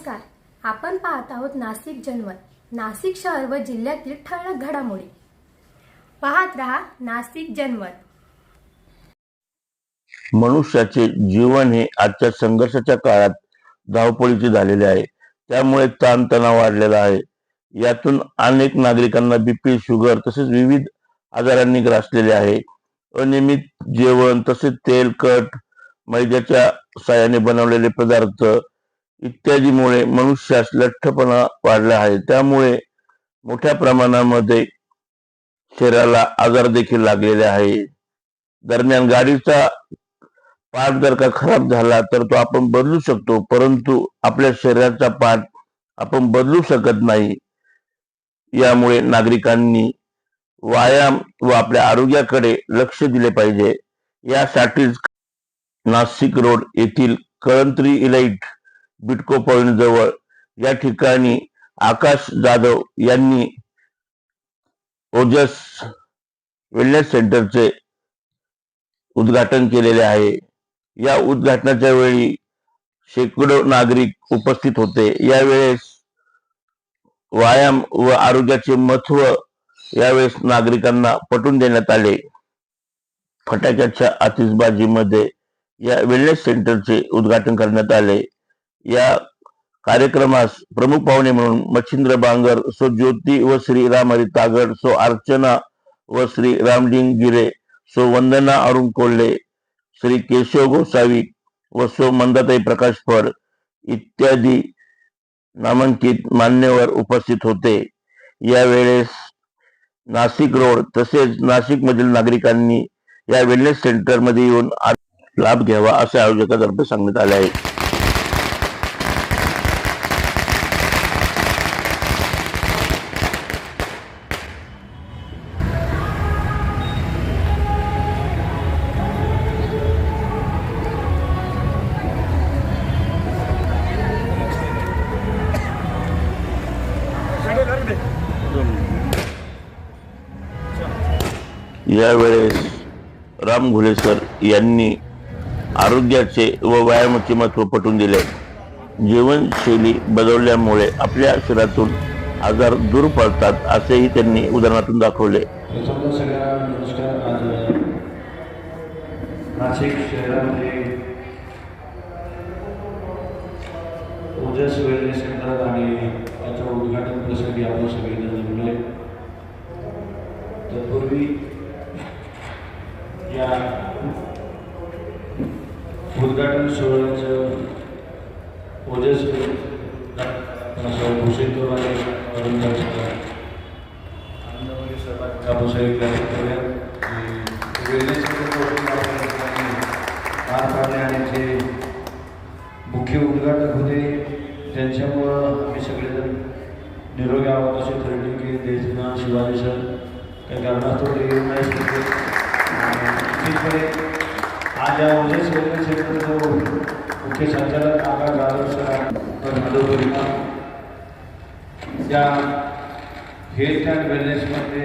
नमस्कार. आपण पाहत आहोत नाशिक जनमत, नाशिक शहर व जिल्ह्यातील ठळक घडामोडी. पाहत रहा नाशिक जनमत. मनुष्याचे जीवन हे आजच्या संघर्षाच्या काळात धावपळीचे झालेले आहे. त्यामुळे ताणतणाव वाढलेला आहे. यातून अनेक नागरिकांना बीपी, शुगर तसेच विविध आजारांनी ग्रासलेले आहे. अनियमित जेवण तसेच तेलकट, मैद्याच्या साहाय्याने बनवलेले पदार्थ इत्यादीमुळे मनुष्यास लठ्ठपणा वाढला आहे. त्यामुळे मोठ्या प्रमाणामध्ये शरीराला आजार देखील लागलेले आहे. दरम्यान गाडीचा पार्ट जर का खराब झाला तर तो आपण बदलू शकतो, परंतु आपल्या शरीराचा पार्ट आपण बदलू शकत नाही. यामुळे नागरिकांनी व्यायाम व आपल्या आरोग्याकडे लक्ष दिले पाहिजे. यासाठीच नाशिक रोड येथील कळंत्री इलाइट बिटको पॉइंट जवळ या ठिकाणी आकाश जाधव यांनी ओजस वेलनेस सेंटरचे उद्घाटन केलेले आहे. या उद्घाटनाच्या वेळी शेकडो नागरिक उपस्थित होते. यावेळेस व्यायाम व आरोग्याचे महत्त्व यावेळेस नागरिकांना पटवून देण्यात आले. फटाक्याच्या आतिषबाजीमध्ये या वेलनेस सेंटरचे उद्घाटन करण्यात आले. या कार्यक्रमास प्रमुख पाहुणे म्हणून मच्छिंद्र बांगर, सो ज्योती व श्री रामहरी तागड, सो अर्चना व श्री रामलिंग गिरे, सो वंदना अरुण कोल्हे, श्री केशव गोसावी व सो मंदाताई प्रकाश फड इत्यादी नामांकित मान्यवर उपस्थित होते. यावेळेस नाशिक रोड तसेच नाशिक मधील नागरिकांनी या वेलनेस सेंटर मध्ये येऊन लाभ घ्यावा असे आयोजकांतर्फे सांगण्यात आले आहे. यावेळेस राम घुले सर यांनी आरोग्याचे व व्यायामाचे महत्त्व पटवून दिले. जीवनशैली बदलल्यामुळे आपल्या शरीरातून आजार दूर पडतात असेही त्यांनी उदाहरणातून दाखवले. नाशिक शहरामध्ये ओजस वेलनेस सेंटर आणि त्याच्या उद्घाटन प्रसंगी आपण सगळेजण जमले. तत्पूर्वी या उद्घाटन सोहळ्याचं ओजस घोषित पार पाडले आणि ते मुख्य उद्घाटक होते, त्यांच्यामुळं आम्ही सगळेजण निरोगी आहोत असे ठरले की देशना शिवाजी सर काही कारणास्तव ते येऊ नाही शकते. आज या ओजस वेलनेस सेंटरचा मुख्य संचालक आकाश जाधव सर या हेल्थ अँड वेलनेसमध्ये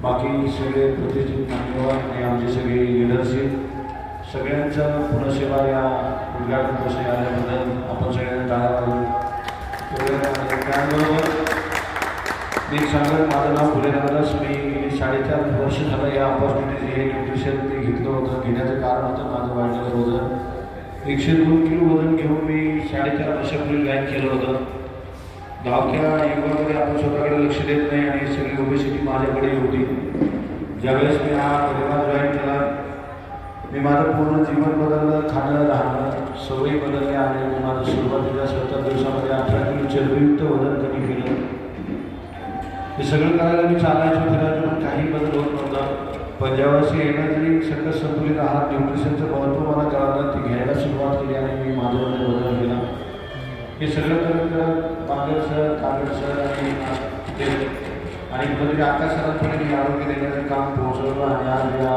बाकी सगळे प्रतिष्ठित मान्यवर आणि आमचे सगळे लिडरशिप सगळ्यांचं पुनःसेवा या उद्घाटन प्रसंगी आल्याबद्दल आपण सगळ्यांना टाळा. त्याबरोबर मी सांगत माझं नाव फुले रामदास. मी 4.5 वर्ष झालं या ऑपॉर्च्युनिटी हे न्यूट्रिशन ते घेतलं होतं. घेण्याचं कारण होतं माझं वाढलेलं वजन 102 किलो वजन घेऊन मी 4.5 वर्षापूर्वी जॉईन केलं होतं. गावच्या युगामध्ये आपण स्वतःकडे लक्ष देत नाही आणि सगळी ओबेसिटी माझ्याकडे होती. ज्यावेळेस मी हा परिवार जॉईन केला मी माझं पूर्ण जीवन बदललं, खाणं राहणं सवयी बदलल्या आणि मी माझं सुरुवातीच्या 70 दिवसामध्ये 18 किलो चरबीयुक्त वजन कमी केलं. हे सगळं करायला मी चालायचो फिरायचो पण काही बदल होत नव्हता. पण ज्यावेळेस एनर्जी सकस संतुलित आहार न्यूट्रिशनचं महत्त्व मला कळालं ती घ्यायला सुरुवात केली आणि मी माझ्यामध्ये बदल केला. हे सगळं करत बांगर सर, कागड सर आणि मध्ये आकाश सरांकडे मी आरोग्य देण्याचं काम पोहोचवलं आणि आज या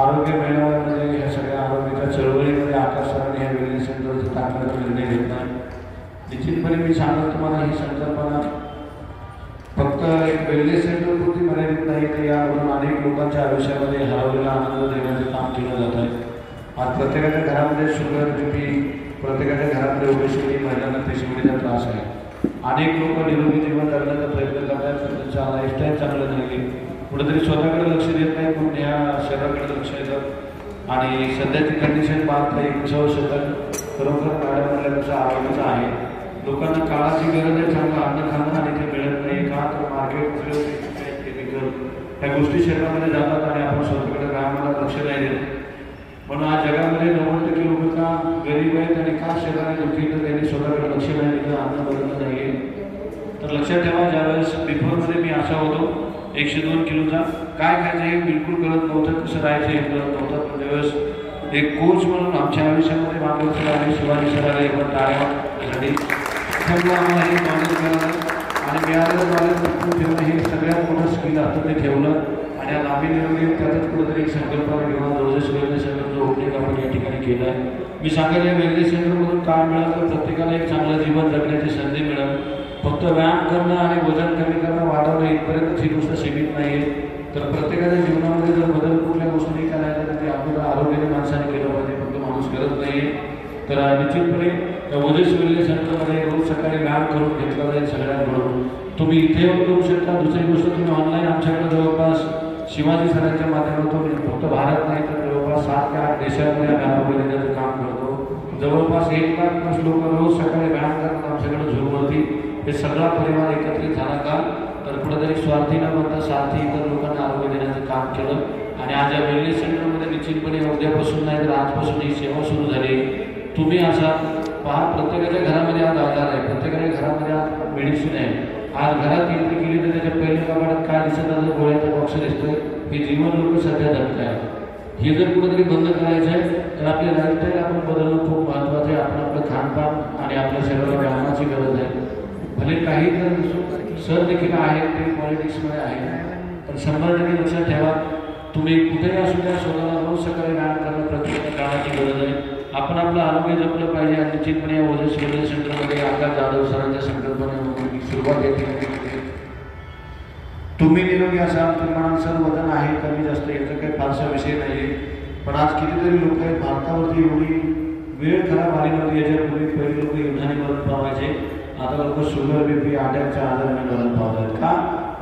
आरोग्य मेळाव्यामध्ये ह्या सगळ्या आरोग्याच्या चळवळीमध्ये आकाश सरांनी ह्या वेलनेस सेंटरचं टाकण्याचा निर्णय घेतला. निश्चितपणे मी सांगतो तुम्हाला ही संकल्पना फक्त एक वेलनेस सेंटरपुरती मर्यादित नाही तर यावरून अनेक लोकांच्या आयुष्यामध्ये हरवलेला आनंद देण्याचं काम केलं जात आहे. आज प्रत्येकाच्या घरामध्ये शुगर बीपी, प्रत्येकाच्या घरामध्ये ओबेसिटी, महिलांना पेशीवडीचा त्रास आहे. अनेक लोक निरोगी जीवन जगण्याचा प्रयत्न करतात, पण त्यांचं लाईफस्टाईल चांगलं नाही, कुठेतरी स्वतःकडे लक्ष देत नाही, म्हणून ह्या शरीराकडे लक्ष येतं. आणि सध्याची कंडिशन पाहता 21 शतक खरोखर मॅडम म्हणल्यापेक्षा आरोग्याचं आहे. लोकांना काळाची गरज आहे, चांगलं अन्न खाणं, आणि ते मिळत नाही का, तर मार्केट केमिकल ह्या गोष्टी शरीरामध्ये जातात आणि आपण स्वतःकडे व्यायामाला लक्ष नाही देत. म्हणून आज जगामध्ये 90% लोक का गरीब आहेत आणि का शरीराने दुखी, तर त्यांनी स्वतःकडे लक्ष नाही दिलं, अन्न बदललं नाही. तर लक्षात ठेवा, ज्यावेळेस बिफोरमध्ये मी असा होतो 102 किलोचा, काय खायचं हे बिलकुल कळत नव्हतं, कसं राहायचं हे कळत नव्हतं. पण त्यावेळेस एक कोच म्हणून आमच्या आयुष्यामध्ये मागवलं आले शिवाजी सरांनी आपण टाळ्यासाठी त्यामुळे आम्हाला हे नॉलेज मिळालं आणि मिळालं नॉलेज ठेवणं हे सगळ्यात मोठं स्किल असतं, ते ठेवलं. आणि आज आम्ही निरोगी त्यातच कुठेतरी एक संकल्पना घेऊन रोजेस वेलनेस सेंटरचं ओपनिंग आपण या ठिकाणी केलं आहे. मी सांगेल या वेलनेस सेंटरमधून काय मिळालं, प्रत्येकाला एक चांगलं जीवन जगण्याची संधी मिळेल. फक्त व्यायाम करणं आणि वजन कमी करणं, वाढवणं इथपर्यंत ही गोष्ट सीमित नाही आहे. तर प्रत्येकाच्या जीवनामध्ये जर बदल कुठल्या गोष्टी करायला तर ते आपल्याला आरोग्याने माणसाने केलं पाहिजे, फक्त माणूस करत नाही आहे. तर निश्चितपणे ओजेस वेलनेस सेंटरमध्ये रोज सकाळी व्यायाम करून घेतला जाईल सगळ्यांकडून. तुम्ही इथे येऊन करू शकता. दुसरी गोष्ट, तुम्ही ऑनलाईन आमच्याकडे जवळपास शिवाजी सरांच्या माध्यमातून फक्त भारत नाही तर जवळपास 7 ते 8 देशांमध्ये व्यायाम देण्याचं काम करतो. जवळपास 1,00,000+ लोक रोज सकाळी व्यायाम करतात आमच्याकडे झूमवरती. हे सगळा परिवार एकत्रित झाला का, तर कुठेतरी स्वार्थी न बनता सारथी इतर लोकांना आरोग्य देण्याचं काम केलं. आणि आज या वेलनेस सेंटरमध्ये निश्चितपणे उद्यापासून नाही तर आजपासून ही सेवा सुरू झाली. तुम्ही असा पहा, प्रत्येकाच्या घरामध्ये आज आजार आहे, प्रत्येकाच्या घरामध्ये आज मेडिसिन आहे. आज घरात एंट्री केली तर त्याच्या पहिल्या कपाटात काय दिसत असं गोळ्याचा बॉक्स दिसतोय. हे जीवन लोक सध्या जगत आहे. हे जर कुठेतरी बंद करायचं आहे तर आपल्या लाईफस्टाईल आपण बदलणं खूप महत्त्वाचं आहे. आपण आपलं खानपान आणि आपल्या शरीराला व्यायामाची गरज आहे. भले काही तर सर देखील आहेत ते पॉलिटिक्समध्ये आहेत, पण 100% लक्षात ठेवा, तुम्ही कुठेही असू द्या, स्वतःला रोज सकाळी व्यायाम करणं प्रत्येक काळाची गरज आहे. आपण आपलं आरोग्य जपलं पाहिजे. आणि निश्चितपणे या ओजेस वेलनेस सेंटरमध्ये आकाश जाधव सरांच्या संकल्पनेमध्ये सुरुवात येते. तुम्ही निरोगी असाल, तुम्हाला सर वजन आहे कमी जास्त, याचा काही फारसा विषय नाही आहे. पण आज कितीतरी लोक आहेत, भारतावरती एवढी वेळ खराब आली नव्हती. याच्यापूर्वी पहिले लोक युद्धाने मरण पावायचे, आता लोक शुगर बीपी अटॅकच्या आजाराने मरण पावत आहेत. का?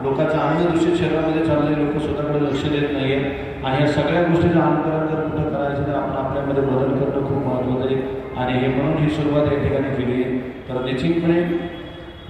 लोकांचं अन्न दूषित शरीरामध्ये चाललंय, लोक स्वतःकडे लक्ष देत नाही आहे. आणि या सगळ्या गोष्टीचं अनुकरण जर कुठं करायचं तर आपण आपल्यामध्ये बदल करणं खूप महत्त्वाचं आहे. आणि हे म्हणून ही सुरुवात या ठिकाणी केली आहे. तर निश्चितपणे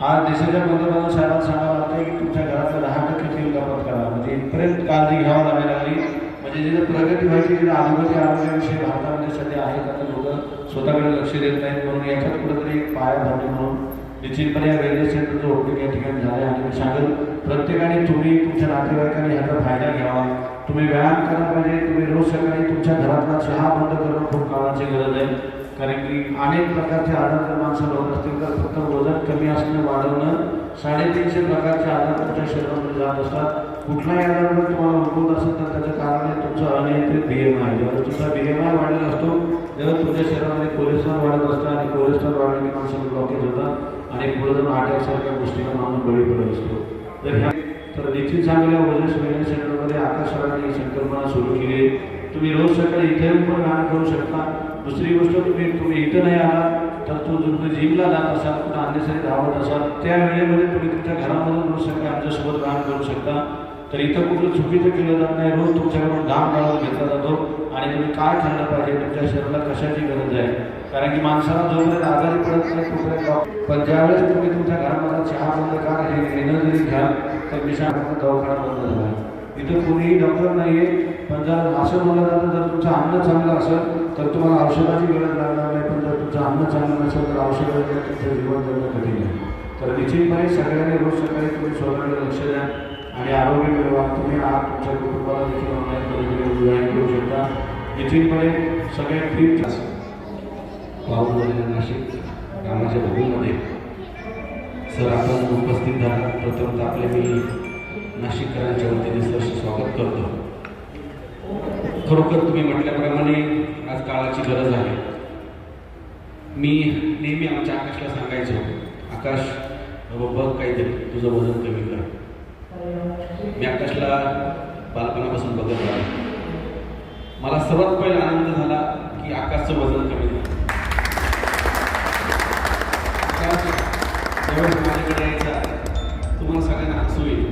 आज देशाच्या पंतप्रधान साहेबांना सांगावं लागतं की तुमच्या घरातलं 10% तेल कपात करा. म्हणजे इथपर्यंत काळजी घ्यावं लागायला लागली. म्हणजे जिथं प्रगती व्हायची तिथं आरोग्याविषयी भारतामध्ये सध्या आहे का, तर लोक स्वतःकडे लक्ष देत नाहीत. म्हणून याच्यात कुठंतरी एक पाया धरणे म्हणून निश्चितपणे या वेलनेस सेंटरचं ओपनिंग या ठिकाणी झालं आहे. आणि मी सांगेल प्रत्येकाने तुम्ही तुमच्या नातेवाईकांनी ह्याचा फायदा घ्यावा. तुम्ही व्यायाम केला पाहिजे. तुम्ही रोज सकाळी तुमच्या घरातला चहा बंद करणं खूप काळाची गरज आहे. कारण की अनेक प्रकारचे आजार जर माणसाला होत असतील तर फक्त वजन कमी असणं वाढवणं 350 प्रकारचे आजार तुमच्या शरीरामध्ये जात असतात. कुठलाही आजार जर तुम्हाला उद्भवत असेल तर त्याचं कारण आहे तुमचं अनियंत्रित BMI. जेव्हा तुमचा BMI वाढलेला असतो तेव्हा तुमच्या शरीरामध्ये कोलेस्ट्रॉल वाढत असतं आणि कोलेस्ट्रॉल वाढले की माणसाला ब्लॉकेज होतात आणि पुढे जाऊन अटॅकसारख्या गोष्टीला माणूस बळी पडत असतो. तर निश्चित सांगल्या ओजेस वेलनेस सेंटरमध्ये आकाश सरांनी ही संकल्पना सुरू केली. तुम्ही रोज सकाळी इथे पण व्यायाम करू शकता. दुसरी गोष्ट, तुम्ही इथं नाही आला तर तुम्ही जिमला जात असाल, कुठं अन्यसरी धावत असाल, त्या वेळेमध्ये तुम्ही तुमच्या घरामधून रोज सकाळी आमच्यासोबत व्यायाम करू शकता. तर इथं कुठलं चुकीचं केलं जात नाही. रोज तुमच्याकडून घाम काढून घेतला जातो आणि तुम्ही काय खाल्लं पाहिजे, तुमच्या शरीराला कशाची गरज आहे. कारण की माणसाला जोपर्यंत आजारी पडत नाही तोपर्यंत, पण ज्यावेळेस तुम्ही तुमच्या घरामध्ये चहा बंद का हे एनर्जी घ्याल तर विषाणूचा दवाखाना बंद झाला. इथं कोणीही डॉक्टर नाही आहे. पण जर असं म्हणलं जातं जर तुमचं अन्न चांगलं असेल तर तुम्हाला औषधाची गरज लागणार नाही. पण जर तुमचं अन्न चांगलं नसेल तर औषधाची तुमचं जीवन जगणं कठीण आहे. तर निश्चितपणे सगळ्यांनी रोज सकाळी तुम्ही स्वतःकडे लक्ष द्या आणि आरोग्य मिळवा. तुम्ही आज तुमच्या कुटुंबाला देखील ऑनलाईन पद्धतीने जॉईन करू शकता. निश्चितपणे सगळे फिट पाहून नाशिक कामाच्या भूमीमध्ये सर आपण उपस्थित झाला. प्रथमतः आपले मी नाशिककरांच्या वतीने सरचे स्वागत करतो. खरोखर तुम्ही म्हटल्याप्रमाणे आज काळाची गरज आहे. मी नेहमी आमच्या आकाशला सांगायचो, आकाश बघ काहीतरी तुझं वजन कमी कर. मी आकाशला बालपणापासून बघत राहिलो. मला सर्वात पहिला आनंद झाला की की आकाशचं वजन कमी झालं. आकाश ज्यावेळेस माझ्याकडे यायचा तुम्हाला सगळ्यांना हसू येईल.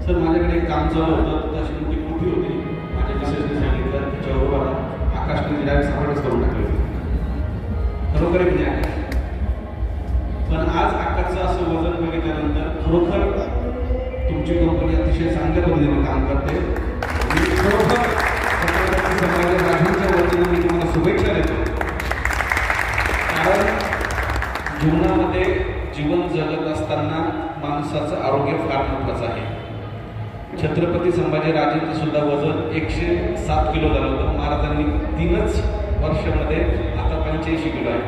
सर माझ्याकडे एक काम चालू होतं, तशी मोठी मोठी होती. माझ्या मिसेसने सांगितलं तिच्याबरोबर आकाशने डायरेक्ट सापडच करून टाकली होती. खरोखर आहे म्हणजे आकाश. पण आज आकाशचं असं वजन बघितल्यानंतर खरोखर तुमची कंपनी अतिशय चांगल्या पद्धतीने काम करते. आणि खरोखर छत्रपती संभाजीराजांच्या वतीने मी तुम्हाला शुभेच्छा देतो. कारण जीवनामध्ये जीवन जगत असताना माणसाचं आरोग्य फार महत्त्वाचं आहे. छत्रपती संभाजीराजांचं सुद्धा वजन 107 किलो झालं होतं. महाराजांनी 3च वर्षामध्ये आता 85 किलो आहे.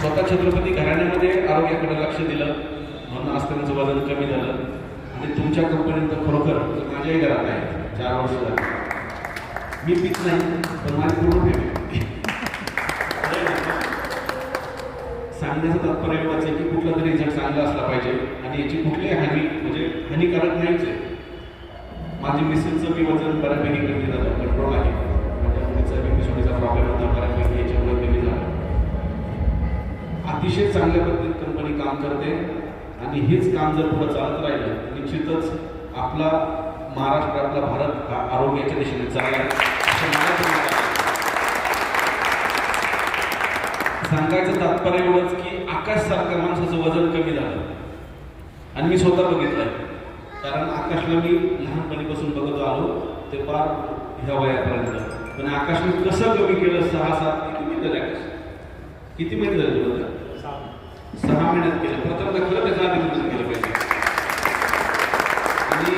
स्वतः छत्रपती घराण्यामध्ये आरोग्याकडे लक्ष दिलं म्हणून आज त्यांचं वजन कमी झालं. आणि तुमच्या कंपनीत तर खरोखर माझ्याही घरात आहे 4 वर्ष झाली. मी पीत नाही पण माझी पूर्ण फॅमिली. सांगण्याचं तात्पर्य एवढंच आहे की कुठला तरी रिझल्ट चांगला असला पाहिजे आणि याची कुठलीही हानी म्हणजे हानिकारक नाहीच आहे. माझी मिसेसचं बी वजन बऱ्यापैकी कमी झालं, कंट्रोल आहे. माझ्या मुलीचा बीपीसोडीचा प्रॉब्लेम होता, बऱ्यापैकी याच्यामुळे कमी झाला. अतिशय चांगल्या पद्धतीत कंपनी काम करते आणि हेच काम जर पुढे चालत राहिलं निश्चितच आपला महाराष्ट्र, आपला भारत हा आरोग्याच्या दिशेने चालला आहे असं मला तरी वाटतं. सांगायचं तात्पर्य एवढंच की आकाशसारख्या माणसाचं वजन कमी झालं आणि मी स्वतः बघितलंय. कारण आकाशला मी लहानपणीपासून बघत आलो ते फार ह्या वयापर्यंत. पण आकाशने कसं कमी केलं 6-7 किती झाले आकाश? किती महिने झाले तुला? 6 महिन्यात केलं. प्रथम खरं त्याचा आधी केलं पाहिजे. आणि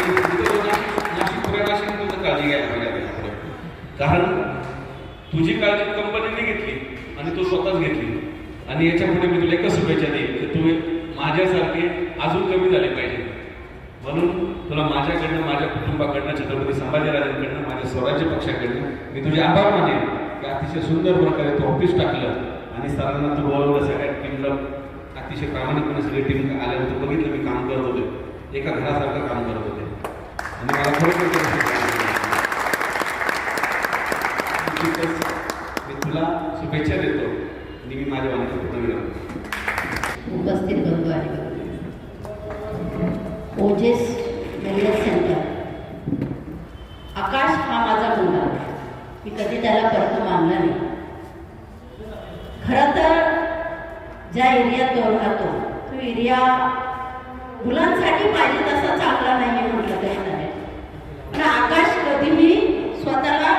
नाशिक नाशिक काळजी घ्यायला पाहिजे. कारण तुझी काळजी कंपनीने घेतली आणि तू स्वतःच घेतली. आणि याच्या पुढे मी तुला एकच शुभेच्छा देईन की तू माझ्यासारखे अजून कमी झाले पाहिजे. म्हणून तुला माझ्याकडनं, माझ्या कुटुंबाकडनं, छत्रपती संभाजीराजांकडनं, माझ्या स्वराज्य पक्षाकडनं मी तुझे आभार मानेन की अतिशय सुंदर प्रकारे तू ऑफिस टाकलं आणि सरांना तू बोलवलं. सगळ्या टीमला अतिशय प्रामाणिकपणे सगळी टीम आल्यानंतर बघितलं मी काम करत होते, एका घरासारखं काम करत होते आणि मला खरोखर मी तुला शुभेच्छा देतो आणि मी माझ्या वाणीचा पूर्ण विराम. उपस्थित बंधू आणि ओजेस वेलनेस सेंटर. आकाश हा माझा मुलगा. मी कधी त्याला परत मानला नाही. खरं तर ज्या एरियात तो राहतो तो एरिया मुलांसाठी पाहिजे तसा चांगला नाही आहे म्हटलं तरी नाही. पण आकाश कधीही स्वतःला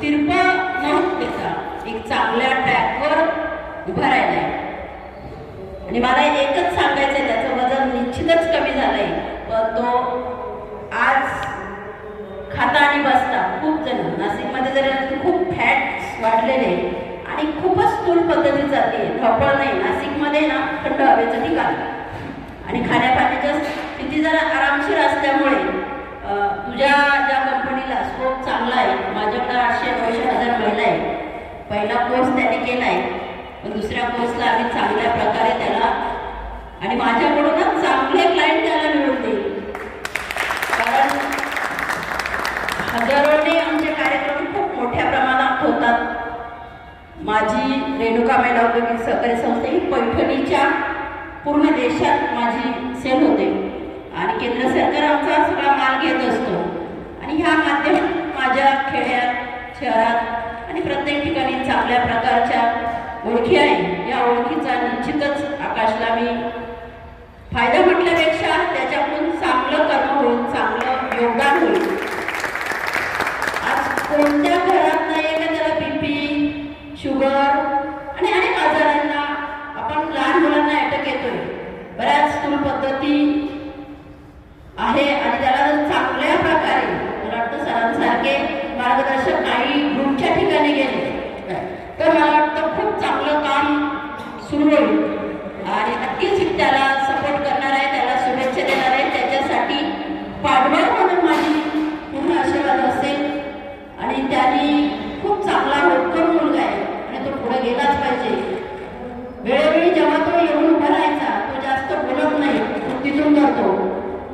तिरपा न देता एक चांगल्या ट्रॅकवर उभा राहिला आहे. आणि मला एकच सांगायचं आहे, त्याचं वजन निश्चितच कमी झालं आहे. पण तो आज खाता आणि बसता खूप जण नाशिकमध्ये जर खूप फॅट वाढलेले आणि खूपच स्थूल पद्धती जाते, धावपळ नाही. नाशिकमध्ये ना थंड हवेचं ठिकाण आणि खाण्यापाण्याच्या स्थिती जरा आरामशीर असल्यामुळे तुझ्या ज्या कंपनीला स्कोप चांगला आहे. माझ्याकडे 800-900 महिला आहे. पहिला कोर्स त्याने केला आहे पण दुसऱ्या कोर्सला आम्ही चांगल्या प्रकारे त्याला आणि माझ्याकडूनच चांगले क्लायंट त्याला मिळवून देईल. कारण हजारोने आमचे कार्यक्रम खूप मोठ्या प्रमाणात होतात. माझी रेणुका महिला औद्योगिक सहकारी संस्था ही पैठणीच्या पूर्ण देशात माझी सेल होते आणि केंद्र सरकार आमचा सगळा माल घेत असतो. आणि ह्या माध्यमातून माझ्या खेड्यात, शहरात आणि प्रत्येक ठिकाणी चांगल्या प्रकारच्या ओळखी आहे. या ओळखीचा निश्चितच आकाशला मी फायदा म्हटल्यापेक्षा त्याच्याकडून चांगलं कर्म होईल, चांगलं योगदान होईल. आज कोणत्या घरात नाही का त्याला बीपी, शुगर आणि अनेक आजारांना आपण लहान मुलांना अटॅक येतोय. बऱ्याच स्थूल पद्धती आहे आणि त्याला चांगल्या प्रकारे मला वाटतं सरांसारखे मार्गदर्शक काही ग्रुपच्या ठिकाणी गेले तर मला वाटतं खूप चांगलं काम सुरू होईल. आणि नक्कीच त्याला सपोर्ट करणार आहे, त्याला शुभेच्छा देणार आहे. त्याच्यासाठी पाठबळ म्हणून माझी पूर्ण आशीर्वाद असेल. आणि त्यांनी खूप चांगला होतकर मुलगा आहे आणि तो पुढे गेलाच पाहिजे. वेळोवेळी जेव्हा तो येऊन उभा राहायचा तो जास्त बोलत नाही, तो तिथून करतो.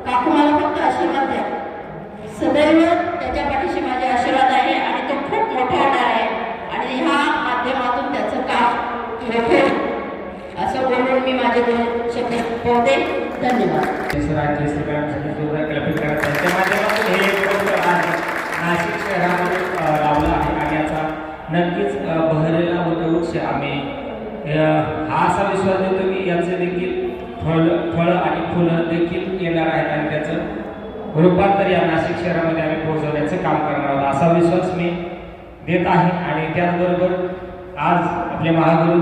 काकू मला फक्त पावते. धन्यवाद. राज्य सगळ्यांसाठी जोरदार कल्पित करत त्यांच्या माध्यमातून हे एक उपक्रम आज नाशिक शहरामध्ये लावला आहे आणि याचा नक्कीच बहरलेला वटवृक्ष आम्ही हा असा विश्वास देतो की याचे देखील फळं आणि फुलं देखील येणार आहेत आणि त्याचं रूपांतर या नाशिक शहरामध्ये आम्ही पोहोचवण्याचं काम करणार आहोत असा विश्वास मी देत आहे. आणि त्याचबरोबर आज आपले महागुरू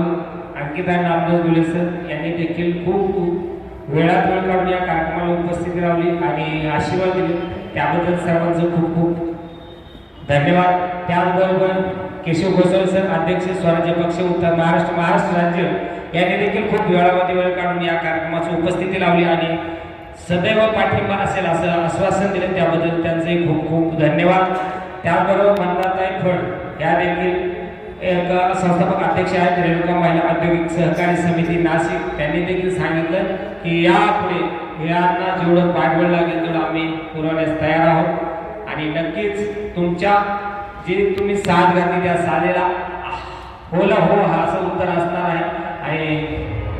अंकिता नामदास गुले सर यांनी देखील खूप वेळात वेळ काढून या कार्यक्रमाला उपस्थिती लावली आणि आशीर्वाद दिले त्याबद्दल सर्वांचं खूप खूप धन्यवाद. त्याचबरोबर केशव घोसळ सर अध्यक्ष स्वराज्य पक्ष उत्तर महाराष्ट्र राज्य यांनी देखील खूप वेळामध्ये वेळ काढून या कार्यक्रमाची उपस्थिती लावली आणि सदैव पाठिंबा असेल असं आश्वासन दिले त्याबद्दल त्यांचे खूप खूप धन्यवाद. त्याचबरोबर मंदाताई फड या देखील एक संस्थापक अध्यक्ष आहेत रेणुका महिला औद्योगिक सहकारी समिती नाशिक. त्यांनी देखील सांगितलं की यापुढे यांना जेवढं भांडवल लागेल तेवढं आम्ही पुरवण्यास तयार आहोत आणि नक्कीच तुमच्या जे तुम्ही साथ घातली त्या साथेला होला हो हा असं उत्तर असणार आहे आणि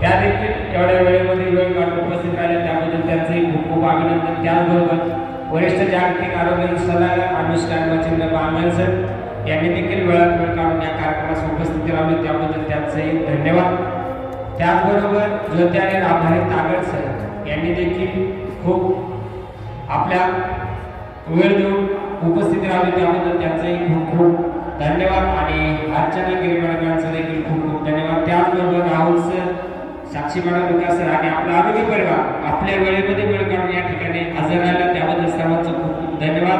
त्या देखील एवढ्या वेळेमध्ये वेळ काढून उपस्थित राहिले त्याबद्दल त्यांचंही खूप खूप अभिनंदन. त्याचबरोबर वरिष्ठ जागतिक आरोग्य सल्लागार अनुष्का मच्छिंद्र बांगल सर यांनी देखील वेळात वेळ काढून या कार्यक्रमास उपस्थिती लावली त्याबद्दल त्यांचंही धन्यवाद. त्याचबरोबर ज्योत्याने रामधारी तागड सर यांनी देखील खूप आपल्या वेळ देऊन उपस्थिती लावली त्याबद्दल त्यांचंही खूप खूप धन्यवाद आणि अर्चना गिरीमळकरांचं देखील खूप खूप धन्यवाद. त्याचबरोबर राहुल सर साक्षी मॅडम विकास सर आणि आपला आरोग्य परिवार आपल्या वेळेमध्ये वेळ काढून या ठिकाणी हजर राहिला त्याबद्दल सर्वांचं खूप खूप धन्यवाद.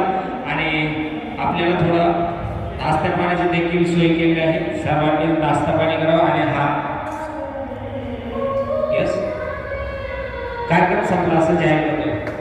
आणि आपल्याला थोडं नाश्ता पाण्याची देखील सोय केली आहे सर्वांनी नाश्ता पाणी करावं आणि हा यस कार्यक्रम संपला असं जाहीर करतो.